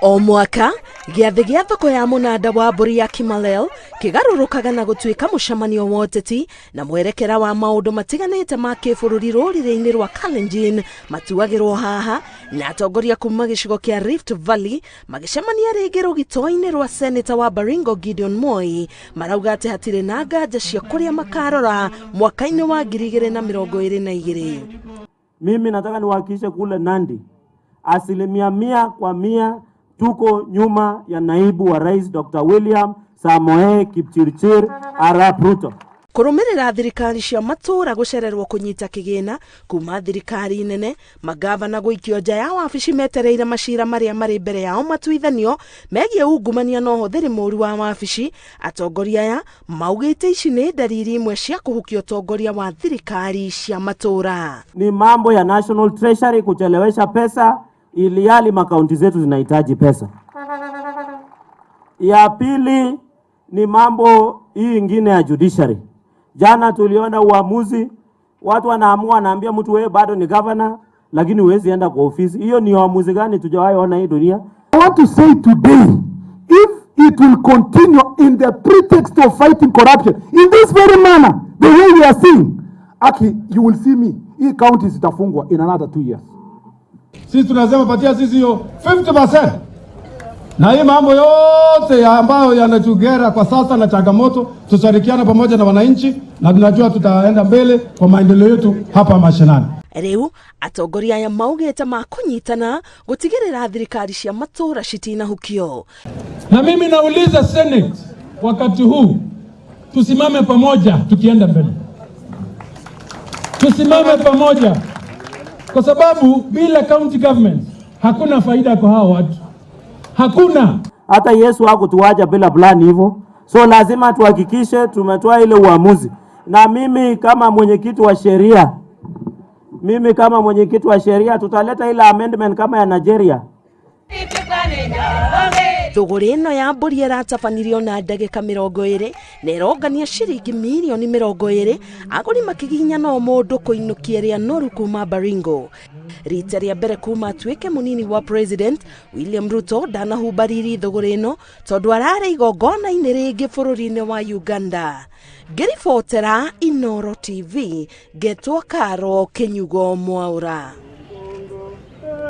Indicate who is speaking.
Speaker 1: O mwaka, gĩathĩ gĩa thoko ya munanda wa mburi ya Kimalel kĩgarũrũkaga na gũtuĩka mũcemanio wa ũteti na mwerekera wa maũndũ matiganĩte ma kĩbũrũri rũrĩrĩ-inĩ rwa Kalenjin matuagĩrwo haha na atongoria kuma gĩcigo kĩa Rift Valley magĩcemania rĩngĩ rũgito-inĩ rwa seneta wa Baringo Gideon Moi marauga atĩ hatirĩ na nganja cia kũrĩa makarora mwaka-inĩ wa 2022.
Speaker 2: Mimi nataka niwahakikishe kule Nandi 100% tuko nyuma ya naibu wa rais Dr. William Samoei Kipchirchir Arap Ruto.
Speaker 1: Kũrũmĩrĩra thirikari cia matura gũcererwo kũnyita kĩgĩna kuma thirikari nene, mangabana gũikio nja ya wabici metereire macira marĩa marĩ mbere yao matuithanio megiĩ ungumania na ũhuthiri mũũru wa wabici. Atongoria aya maugite ici nĩ dalili imwe cia kũhukia utongoria wa thirikari cia matura.
Speaker 2: Ni mambo ya National Treasury kuchelewesha pesa ilihali makaunti zetu zinahitaji pesa. Ya pili ni mambo hii ingine ya judiciary. Jana tuliona uamuzi, watu wanaamua wanaambia mtu wewe bado ni governor lakini huwezi enda kwa ofisi. Hiyo ni uamuzi gani tujawahi ona hii dunia?
Speaker 3: I want to say today, if it will continue in the pretext of fighting corruption in this very manner, the way we are seeing, you will see me, hii county zitafungwa in another 2 years.
Speaker 4: Sisi tunasema patia sisi hiyo 50%. Na hii mambo yote ambayo yanatugera kwa sasa na changamoto, tushirikiane pamoja na wananchi na tunajua tutaenda mbele kwa maendeleo yetu hapa mashinani.
Speaker 1: Rĩu atongoria aya maugite ma kunyitana gũtigĩrĩra thirikari cia matura citinahukio.
Speaker 4: Na mimi nauliza Senate wakati huu tusimame pamoja tukienda mbele. Tusimame pamoja. Kwa sababu bila county government hakuna faida kwa hao watu. Hakuna.
Speaker 2: Hata Yesu hakutuacha bila plan hivyo. So lazima tuhakikishe tumetoa ile uamuzi. Na mimi kama mwenyekiti wa sheria, tutaleta ile amendment kama ya Nigeria.
Speaker 1: Thogora ĩno ya mbũri ĩratabanirio na ndagĩka 20 na ĩrongania ciringi mirioni 20, agũri makĩginya no mũndũ kũinũkia rĩa noru kuma Baringo. Rita rĩa mbere kuma atuĩke mũnini wa president William Ruto ndanahumbariri thogora ĩno tondũ ararĩ igongona-inĩ rĩngĩ bũrũri-inĩ wa Uganda. Ngĩribotera Inooro TV, Getwo Karo Kinyugo Mwaura.